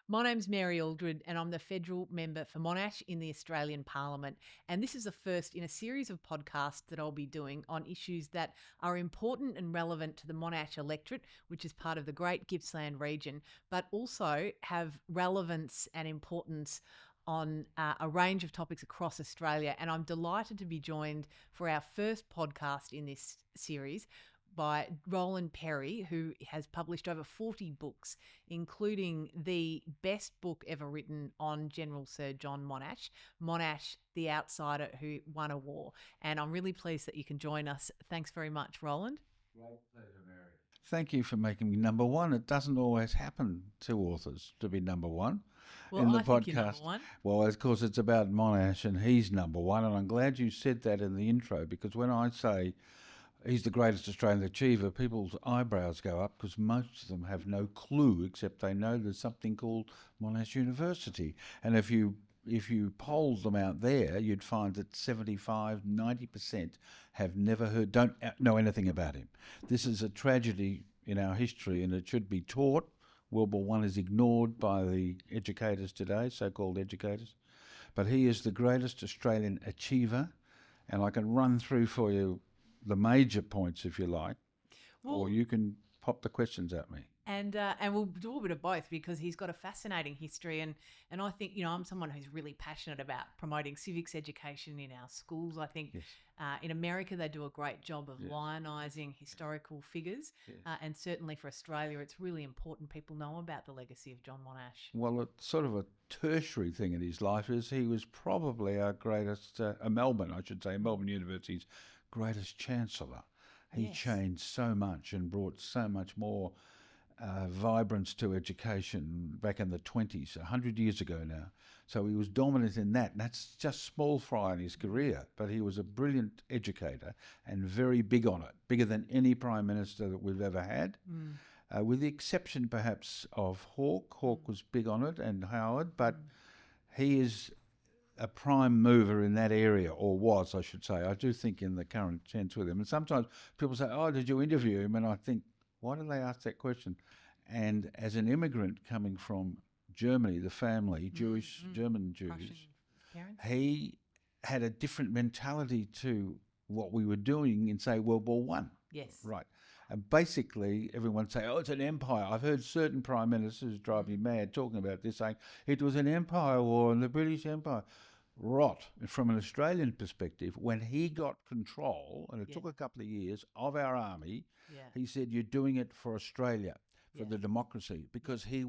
My name's Mary Aldred and I'm the federal member for Monash in the Australian Parliament. And this is the first in a series of podcasts that I'll be doing on issues that are important and relevant to the Monash electorate, which is part of the Great Gippsland region, but also have relevance and importance on a range of topics across Australia. And I'm delighted to be joined for our first podcast in this series by Roland Perry, who has published over 40 books, including the best book ever written on General Sir John Monash, Monash, the Outsider Who Won a War. And I'm really pleased that you can join us. Thanks very much, Roland. Great pleasure, Mary. Thank you for making me number one. It doesn't always happen to authors to be number one in the I podcast. think you're number one. Well, of course, it's about Monash and he's number one. And I'm glad you said that in the intro, because when I say he's the greatest Australian achiever, people's eyebrows go up, because most of them have no clue, except they know there's something called Monash University. And if you polled them out there, you'd find that 75-90% have never heard, don't know anything about him. This is a tragedy in our history, and it should be taught. World War I is ignored by the educators today, so-called educators. But he is the greatest Australian achiever, and I can run through for you the major points if you like, or you can pop the questions at me. And we'll do a bit of both, because he's got a fascinating history. And I think, I'm someone who's really passionate about promoting civics education in our schools. I think in America they do a great job of lionising historical figures. And certainly for Australia, it's really important people know about the legacy of John Monash. Well, it's sort of a tertiary thing in his life is he was probably our greatest, Melbourne University's greatest chancellor. He changed so much and brought so much more vibrance to education back in the 20s, 100 years ago now. So he was dominant in that, and that's just small fry in his career, but he was a brilliant educator and very big on it, bigger than any Prime Minister that we've ever had, with the exception perhaps of Hawke. Hawke was big on it, and Howard, but he is a prime mover in that area, or was, I should say. I do think in the current sense with him. And sometimes people say, oh, did you interview him? And I think, why did they ask that question? And as an immigrant coming from Germany, the family, German Jews, he had a different mentality to what we were doing in, say, World War One. Yes. Right. And basically, everyone say, oh, it's an empire. I've heard certain prime ministers drive me mad talking about this, saying it was an empire war and the British Empire. Rot. From an Australian perspective, when he got control, and it took a couple of years, of our army, he said, you're doing it for Australia, for the democracy, because he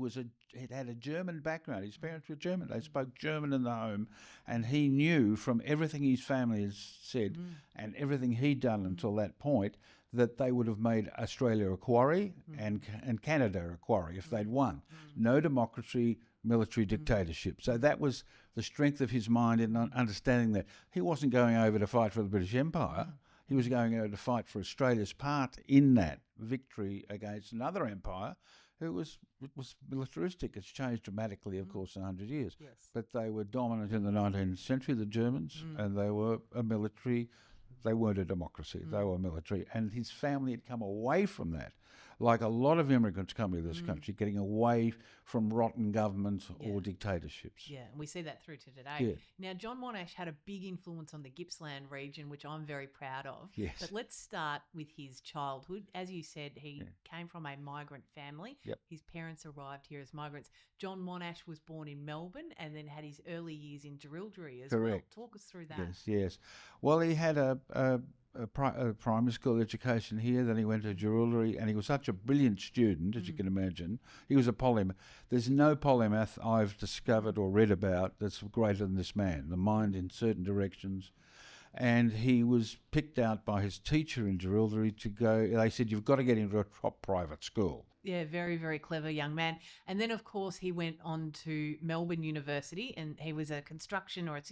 had a German background. His parents were German. They spoke German in the home, and he knew from everything his family has said and everything he'd done until that point that they would have made Australia a quarry and Canada a quarry if they'd won. No democracy, military dictatorship. So that was the strength of his mind in understanding that he wasn't going over to fight for the British Empire. He was going over to fight for Australia's part in that victory against another empire who was militaristic. It's changed dramatically, of course, in 100 years. Yes. But they were dominant in the 19th century, the Germans, and they were a military. They weren't a democracy. They were military. And his family had come away from that, like a lot of immigrants come to this country, getting away from rotten governments or dictatorships. Yeah, and we see that through to today. Yeah. Now, John Monash had a big influence on the Gippsland region, which I'm very proud of. Yes. But let's start with his childhood. As you said, he came from a migrant family. Yep. His parents arrived here as migrants. John Monash was born in Melbourne and then had his early years in Jerilderie as well. Talk us through that. Yes. Well, he had a primary school education here, then he went to Jerilderie, and he was such a brilliant student, as you can imagine. He was a polymath. There's no polymath I've discovered or read about that's greater than this man, the mind in certain directions. And he was picked out by his teacher in Jerilderie to go, they said, you've got to get into a top private school. Yeah, very, very clever young man. And then, of course, he went on to Melbourne University and he was a construction or a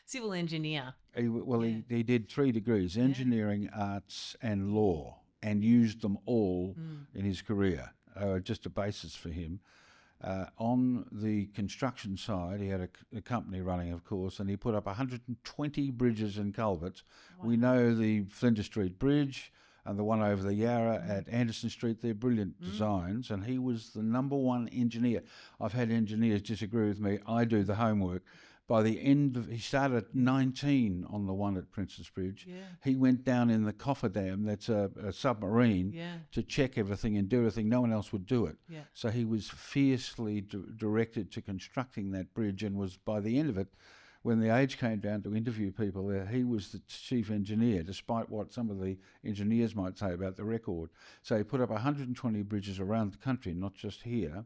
civil engineer. He did 3 degrees, engineering, arts and law, and used them all in his career, just a basis for him. On the construction side, he had a company running, of course, and he put up 120 bridges and culverts. Wow. We know the Flinders Street Bridge, and the one over the Yarra at Anderson Street. They're brilliant designs, and he was the #1 engineer. I've had engineers disagree with me. I do the homework. By the end of, he started at 19 on the one at Princess Bridge. Yeah. He went down in the cofferdam, that's a submarine, to check everything and do everything. No one else would do it. Yeah. So he was fiercely directed to constructing that bridge, and was, by the end of it, when the Age came down to interview people there, he was the chief engineer, despite what some of the engineers might say about the record. So he put up 120 bridges around the country, not just here.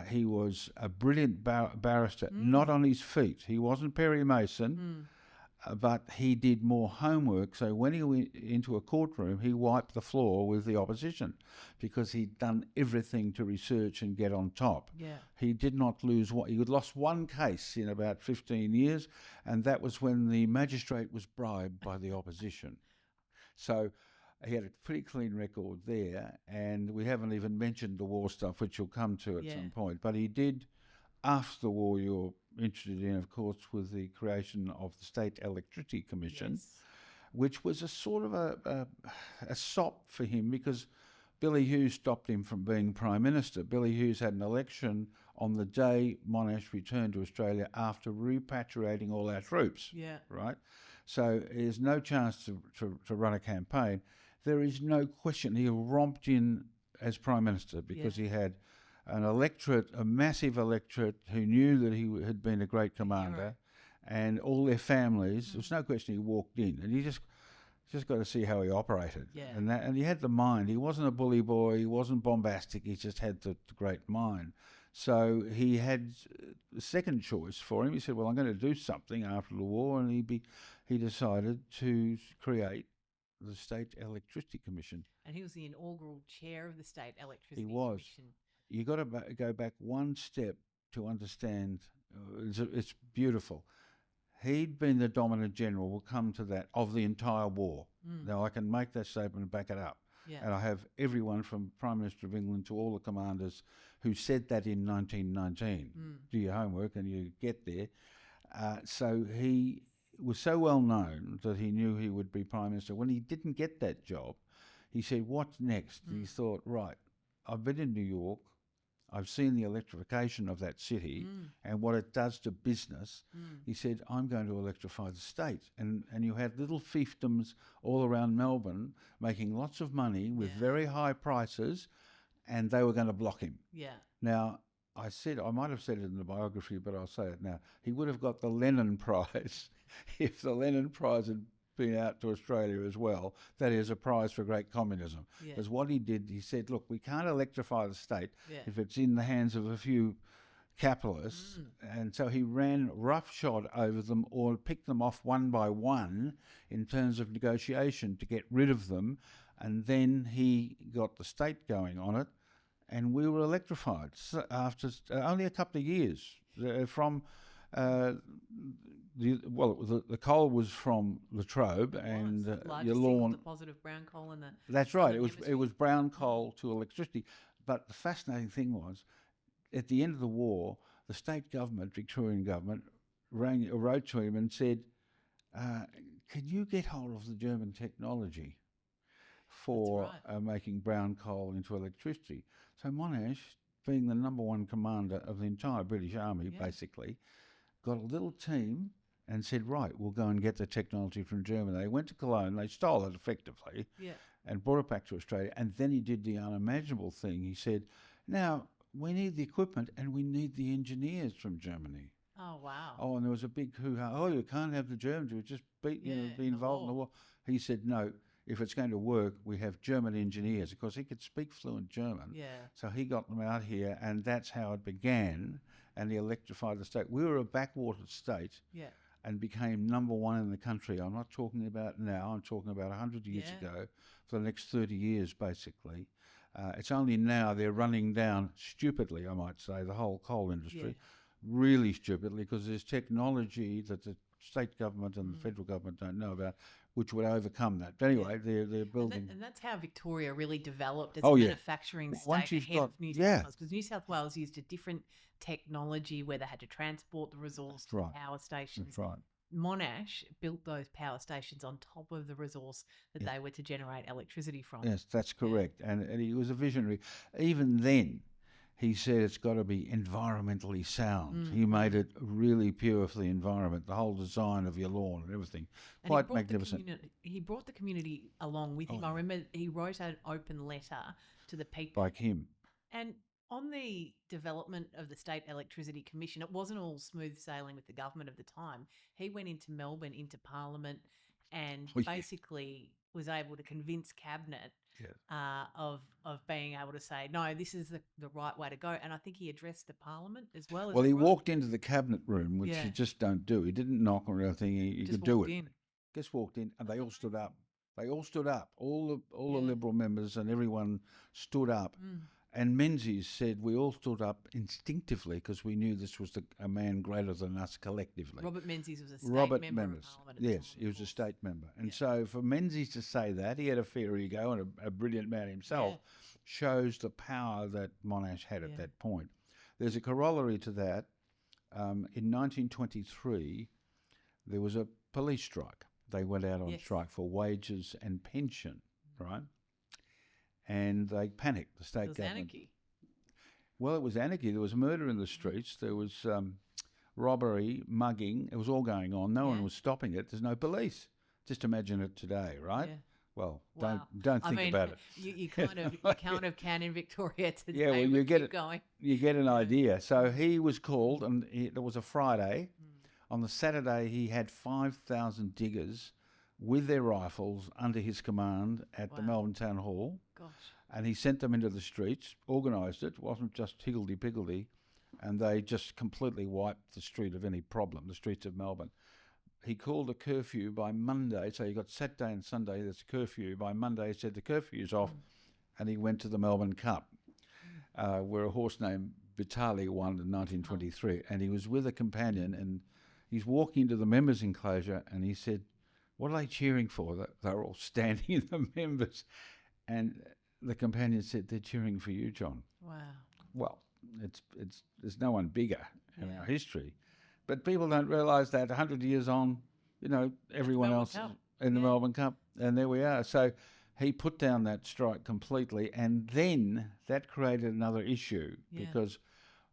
He was a brilliant barrister, not on his feet. He wasn't Perry Mason, but he did more homework. So when he went into a courtroom, he wiped the floor with the opposition because he'd done everything to research and get on top. Yeah. He did not lose he had lost one case in about 15 years, and that was when the magistrate was bribed by the opposition. So he had a pretty clean record there, and we haven't even mentioned the war stuff, which you'll come to at some point. But he did, after the war, you're interested in, of course, with the creation of the State Electricity Commission, which was a sort of a sop for him, because Billy Hughes stopped him from being Prime Minister. Billy Hughes had an election on the day Monash returned to Australia after repatriating all our troops. Yeah. Right? So there's no chance to run a campaign. There is no question he romped in as Prime Minister because he had an electorate, a massive electorate, who knew that he had been a great commander, and all their families. There's no question he walked in, and you just got to see how he operated. Yeah. And he had the mind. He wasn't a bully boy. He wasn't bombastic. He just had the great mind. So he had the second choice for him. He said, well, I'm going to do something after the war, and he decided to create the State Electricity Commission. And he was the inaugural chair of the State Electricity Commission. You've got to go back one step to understand. It's beautiful. He'd been the dominant general, we'll come to that, of the entire war. Now, I can make that statement and back it up. Yeah. And I have everyone from Prime Minister of England to all the commanders who said that in 1919. Do your homework and you get there. So he was so well known that he knew he would be Prime Minister. When he didn't get that job, he said, what's next? And he thought, right, I've been in New York. I've seen the electrification of that city and what it does to business. He said, I'm going to electrify the state. And you had little fiefdoms all around Melbourne making lots of money with very high prices, and they were going to block him. Yeah. Now, I might have said it in the biography, but I'll say it now. He would have got the Lenin Prize if the Lenin Prize had been out to Australia as well. That is a prize for great communism. Because what he did, he said, look, we can't electrify the state if it's in the hands of a few capitalists. And so he ran roughshod over them, or picked them off one by one in terms of negotiation to get rid of them. And then he got the state going on it, and we were electrified after only a couple of years from... the coal was from Latrobe and largest single deposit of brown coal in the... That's right. It was brown coal to electricity. But the fascinating thing was, at the end of the war, the state government, Victorian government, wrote to him and said, "Can you get hold of the German technology for making brown coal into electricity?" So Monash, being the #1 commander of the entire British Army, basically, got a little team and said, right, we'll go and get the technology from Germany. They went to Cologne, they stole it effectively, and brought it back to Australia. And then he did the unimaginable thing. He said, now, we need the equipment and we need the engineers from Germany. Oh, wow. Oh, and there was a big hoo-ha. Oh, you can't have the Germans. You just be involved in the war. He said, no, if it's going to work, we have German engineers. Of course, he could speak fluent German. Yeah. So he got them out here, and that's how it began, and he electrified the state. We were a backwater state and became #1 in the country. I'm not talking about now. I'm talking about 100 years ago, for the next 30 years, basically. It's only now they're running down, stupidly, I might say, the whole coal industry, really stupidly, because there's technology that the state government and the federal government don't know about, which would overcome that. But anyway, they're building... And that's how Victoria really developed as a manufacturing state ahead of New South Wales, because New South Wales used a different technology where they had to transport the resource to power stations. That's right. Monash built those power stations on top of the resource that Yeah. they were to generate electricity from. Yes, that's correct. And he was a visionary. Even then, he said it's got to be environmentally sound. He made it really pure for the environment, the whole design of your lawn and everything. And Quite magnificent. He brought the community along with him. I remember he wrote an open letter to the people. Like him. And on the development of the State Electricity Commission, it wasn't all smooth sailing with the government of the time. He went into Melbourne, into Parliament, and basically was able to convince Cabinet of being able to say, no, this is the right way to go. And I think he addressed the Parliament as well. Well, he walked into the Cabinet room, which you just don't do. He didn't knock or anything. He could do it. Just walked in, and they all stood up. They all stood up. All the Liberal members and everyone stood up. And Menzies said we all stood up instinctively because we knew this was a man greater than us collectively. Robert Menzies was a state member of Parliament. Yes, he was a state member. And so for Menzies to say that, he had a fair ego and a brilliant man himself, shows the power that Monash had at that point. There's a corollary to that. In 1923, there was a police strike. They went out on strike for wages and pension, right? And they panicked, the state government. Anarchy. Well, it was anarchy. There was murder in the streets. There was robbery, mugging. It was all going on. No one was stopping it. There's no police. Just imagine it today, right? Yeah. Well, don't think about it. You kind of can in Victoria today. Yeah, well, you get an idea. So he was called, and it was a Friday. On the Saturday, he had 5,000 diggers with their rifles under his command at the Melbourne Town Hall. Gosh. And he sent them into the streets, organised it. It wasn't just higgledy-piggledy. And they just completely wiped the street of any problem, the streets of Melbourne. He called a curfew by Monday. So you got Saturday and Sunday, there's a curfew. By Monday, he said the curfew's off. And he went to the Melbourne Cup, where a horse named Vitali won in 1923. And he was with a companion, and he's walking into the members' enclosure, and he said, what are they cheering for? They're all standing, the members. And the companion said, they're cheering for you, John. Wow. Well, there's no one bigger in our history. But people don't realise that 100 years on, everyone else in the Melbourne Cup. And there we are. So he put down that strike completely. And then that created another issue because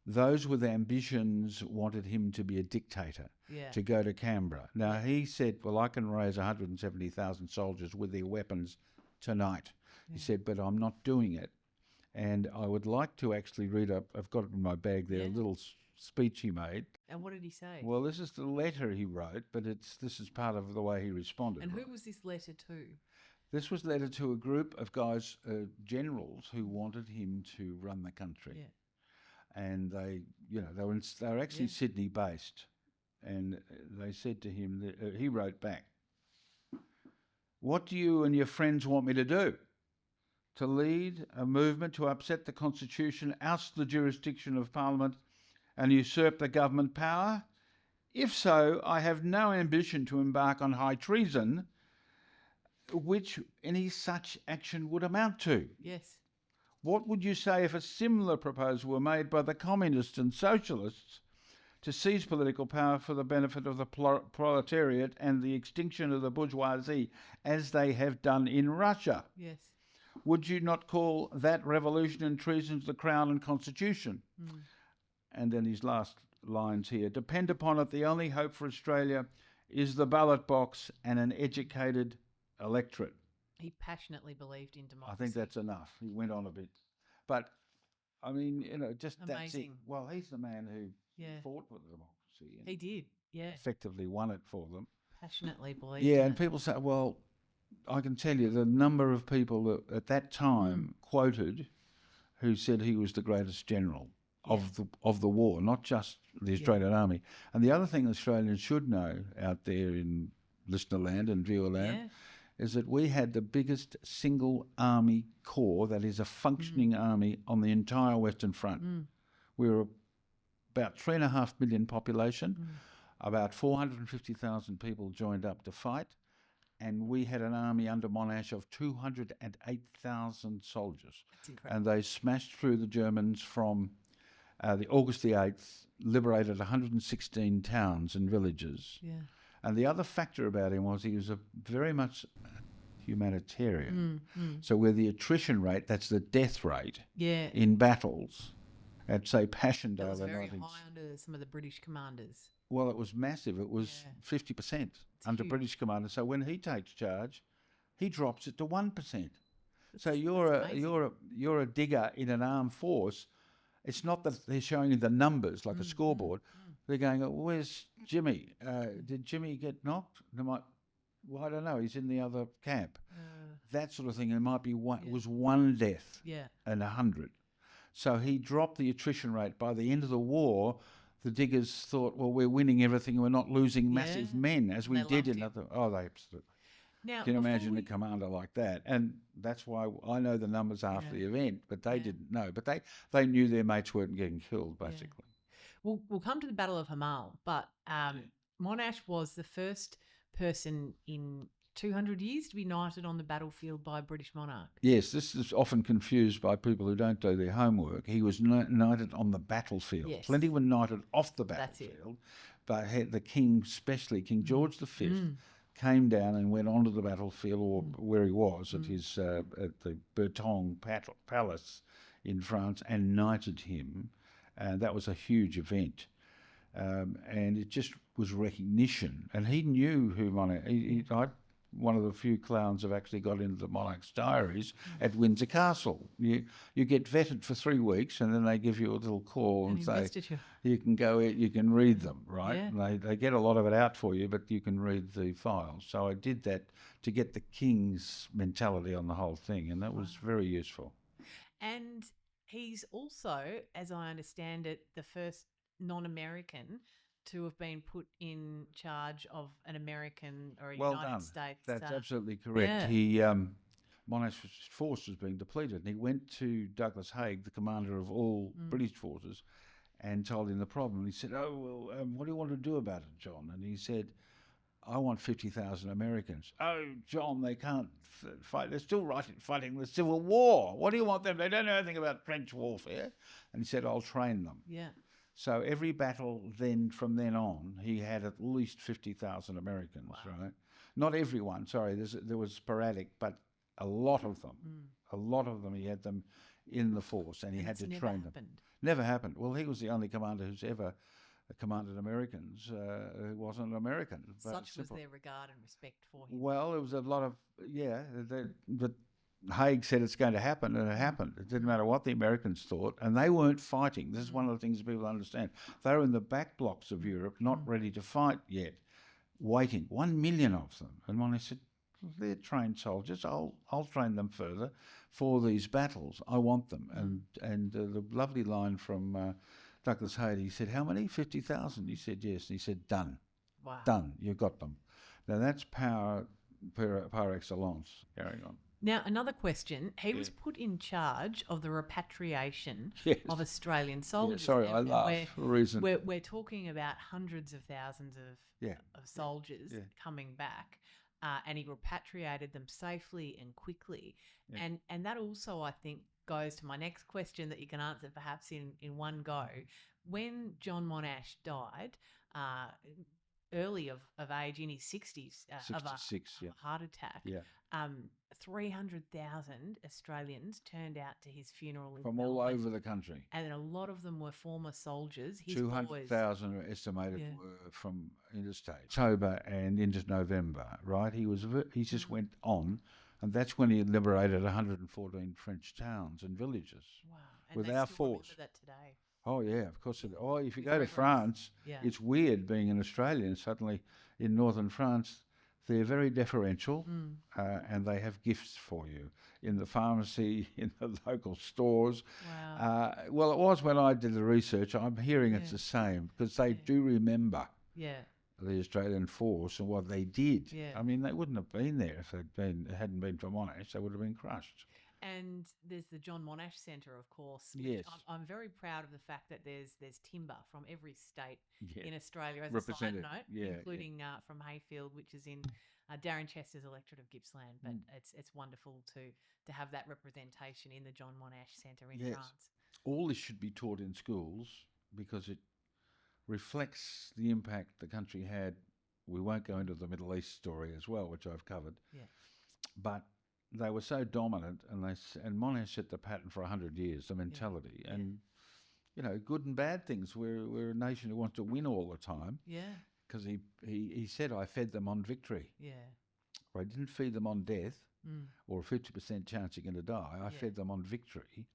those with ambitions wanted him to be a dictator, to go to Canberra. Now, he said, well, I can raise 170,000 soldiers with their weapons tonight. He said, but I'm not doing it. And I would like to actually read up, I've got it in my bag there, a little speech he made. And what did he say? Well, this is the letter he wrote, but this is part of the way he responded. And who was this letter to? This was a letter to a group of guys, generals, who wanted him to run the country. Yeah. And they were actually Sydney based, and they said to him that, he wrote back, "What do you and your friends want me to do? To lead a movement to upset the Constitution, oust the jurisdiction of Parliament, and usurp the government power? If so, I have no ambition to embark on high treason, which any such action would amount to. Yes. What would you say if a similar proposal were made by the communists and socialists to seize political power for the benefit of the proletariat and the extinction of the bourgeoisie, as they have done in Russia? Yes. Would you not call that revolution and treason to the Crown and Constitution?" And then his last lines here: "Depend upon it, the only hope for Australia is the ballot box and an educated electorate." He passionately believed in democracy. I think that's enough. He went on a bit. But, I mean, just amazing. That's it. Well, he's the man who fought for democracy. And he did, effectively won it for them. Passionately believed in and people say, well, I can tell you the number of people that at that time quoted who said he was the greatest general of the war, not just the Australian Army. And the other thing Australians should know out there in listener land and viewer land is that we had the biggest single army corps, that is a functioning army, on the entire Western Front. We were about 3.5 million population, about 450,000 people joined up to fight, and we had an army under Monash of 208,000 soldiers. That's incredible. And they smashed through the Germans from the August the 8th, liberated 116 towns and villages. Yeah. And the other factor about him was he was a very much humanitarian. So where the attrition rate, that's the death rate in battles, at say Passchendaele, it was very high under some of the British commanders. Well, it was massive. It was 50% under huge. British commanders. So when he takes charge, he drops it to 1%. So you're a digger in an armed force. It's not that they're showing you the numbers like a scoreboard. They're going, oh, where's Jimmy? Did Jimmy get knocked? They might, well, I don't know. He's in the other camp. That sort of thing. It might be one. It was one death and 100. So he dropped the attrition rate. By the end of the war, the diggers thought, well, we're winning everything. We're not losing massive men as we did in other. Oh, they absolutely. Now, can you imagine a commander like that? And that's why I know the numbers after the event, but they didn't know. But they knew their mates weren't getting killed, basically. We'll come to the Battle of Hamal, but Monash was the first person in 200 years to be knighted on the battlefield by a British monarch. Yes, this is often confused by people who don't do their homework. He was knighted on the battlefield. Yes. Plenty were knighted off the battlefield, but the king, especially King George V, came down and went onto the battlefield, or where he was at his at the Bertong Palace in France, and knighted him. And that was a huge event. And it just was recognition. And he knew who Monash. One of the few clowns have actually got into the monarch's diaries at Windsor Castle. You get vetted for 3 weeks, and then they give you a little call and say, you can go in, you can read them, right? Yeah. And they get a lot of it out for you, but you can read the files. So I did that to get the king's mentality on the whole thing, and that was very useful. And he's also, as I understand it, the first non-American to have been put in charge of an American or a United States. That's absolutely correct. Yeah. He Monash's force was being depleted, and he went to Douglas Haig, the commander of all British forces, and told him the problem. He said, "Oh, well, what do you want to do about it, John?" And he said, "I want 50,000 Americans." "Oh, John, they can't fight. They're still fighting the Civil War. What do you want them? They don't know anything about French warfare." And he said, "I'll train them." Yeah. So every battle from then on, he had at least 50,000 Americans, right? Not everyone, sorry, there was sporadic, but a lot of them. A lot of them, he had them in the force, and he had to train them. Never happened. Well, he was the only commander who's ever commanded Americans who wasn't an American. Such was their regard and respect for him. Well, there was a lot of, but Haig said it's going to happen, and it happened. It didn't matter what the Americans thought, and they weren't fighting. This is one of the things people understand. They were in the back blocks of Europe, not ready to fight yet, waiting. 1 million of them. And when I said, well, they're trained soldiers, I'll train them further for these battles. I want them. And the lovely line from Douglas Haig, he said, "How many? 50,000?" He said, "Yes." And he said, "Done. Wow. Done. You got them." Now that's power par excellence. Carrying on. Now, another question. He was put in charge of the repatriation of Australian soldiers. Yeah, sorry, I laugh for a reason. We're talking about hundreds of thousands of soldiers coming back, and he repatriated them safely and quickly. Yeah. And that also, I think, goes to my next question that you can answer perhaps in one go. When John Monash died, early of age, in his 60s, of a heart attack, 300,000 Australians turned out to his funeral in from Melbourne. all over the country. And a lot of them were former soldiers. 200,000 are estimated were from interstate. October and into November, right? He just went on, and that's when he liberated 114 French towns and villages. Wow. And with they our still force. Remember that today. Oh, yeah, of course. If you go to France, it's weird being an Australian. Suddenly in northern France, they're very deferential, and they have gifts for you in the pharmacy, in the local stores. Wow. Well, it was when I did the research. I'm hearing it's the same, because they do remember the Australian force and what they did. Yeah. I mean, they wouldn't have been there if it hadn't been for Monash. They would have been crushed. And there's the John Monash Centre, of course. Yes. I'm very proud of the fact that there's timber from every state in Australia as a side note, including from Hayfield, which is in Darren Chester's electorate of Gippsland. But it's wonderful to have that representation in the John Monash Centre in France. All this should be taught in schools because it reflects the impact the country had we won't go into the Middle East story as well, which I've covered. Yeah. But they were so dominant, and Monash set the pattern for 100 years, the mentality. Yeah. And, you know, good and bad things. We're a nation who wants to win all the time. Yeah. Because he said, I fed them on victory. Yeah. I didn't feed them on death or a 50% chance you're going to die. I fed them on victory.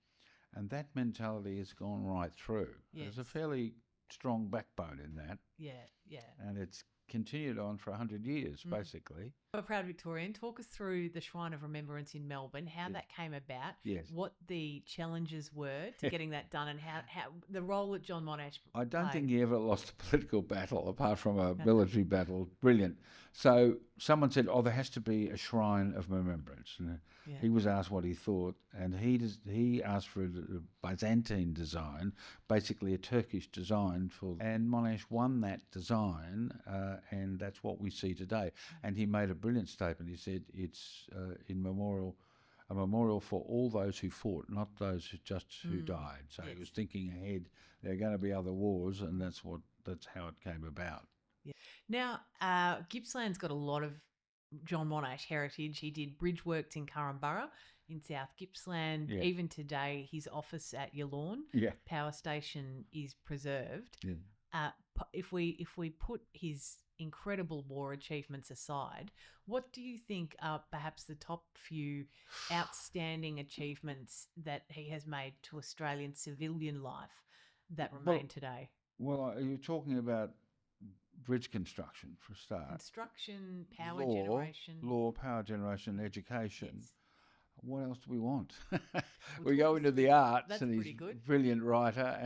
And that mentality has gone right through. Yes. There's a fairly strong backbone in that. Yeah, yeah. And it's continued on for 100 years, basically. A proud Victorian, talk us through the Shrine of Remembrance in Melbourne, how that came about, what the challenges were to getting that done, and how the role that John Monash I don't played. think he ever lost a political battle apart from a military battle. Brilliant. So someone said, there has to be a Shrine of Remembrance. And he was asked what he thought, and he asked for a Byzantine design, basically a Turkish design, and Monash won that design, and that's what we see today. And he made a brilliant statement. He said it's a memorial for all those who fought, not those who died. So he was thinking ahead. There are going to be other wars, and that's how it came about. Yeah. Now, Gippsland's got a lot of John Monash heritage. He did bridge works in Curramborough in South Gippsland. Yeah. Even today, his office at Yallourn power station is preserved. Yeah. If we put his incredible war achievements aside, what do you think are perhaps the top few outstanding achievements that he has made to Australian civilian life that remain today? Well, you're talking about bridge construction for a start. Construction, power generation. Law, power generation, education. Yes. What else do we want? We go into the arts, That's and he's pretty good. a brilliant writer,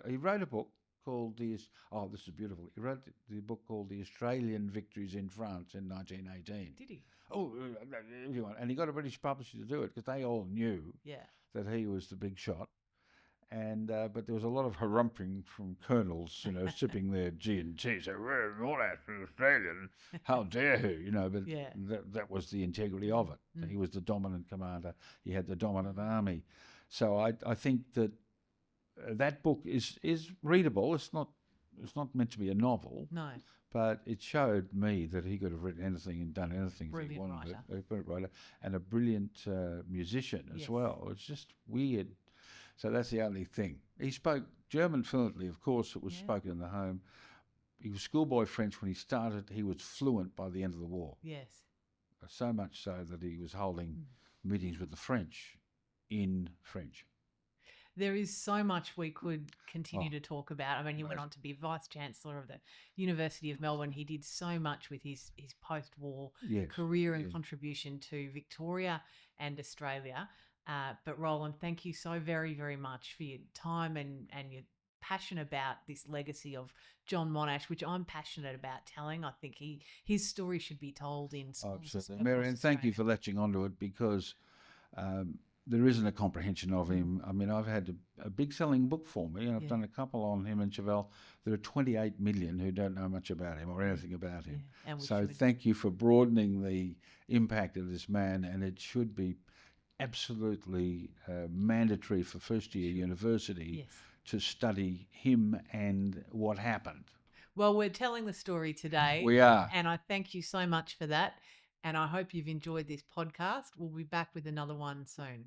he wrote a book called this is beautiful. He wrote the book called The Australian Victories in France in 1918. Did he? Oh, everyone. And he got a British publisher to do it because they all knew that he was the big shot. And but there was a lot of harumping from colonels, sipping their G&T. So, we're Monash, an Australian. How dare he? But that was the integrity of it. He was the dominant commander. He had the dominant army. So I think that that book is readable. It's not meant to be a novel. No. But it showed me that he could have written anything and done anything if he wanted it. A brilliant writer and a brilliant musician as well. It's just weird. So that's the only thing. He spoke German fluently, of course. It was spoken in the home. He was schoolboy French when he started. He was fluent by the end of the war. Yes. So much so that he was holding meetings with the French in French. There is so much we could continue to talk about. I mean, he went on to be Vice-Chancellor of the University of Melbourne. He did so much with his post-war career and contribution to Victoria and Australia. But Roland, thank you so very, very much for your time and your passion about this legacy of John Monash, which I'm passionate about telling. I think his story should be told in schools. Absolutely. Marianne, thank you for latching onto it because there isn't a comprehension of him. I mean, I've had a big selling book for me, and I've done a couple on him and Chevelle. There are 28 million who don't know much about him or anything about him. So thank you for broadening the impact of this man, and it should be absolutely mandatory for first-year university to study him and what happened. Well, we're telling the story today. We are. And I thank you so much for that. And I hope you've enjoyed this podcast. We'll be back with another one soon.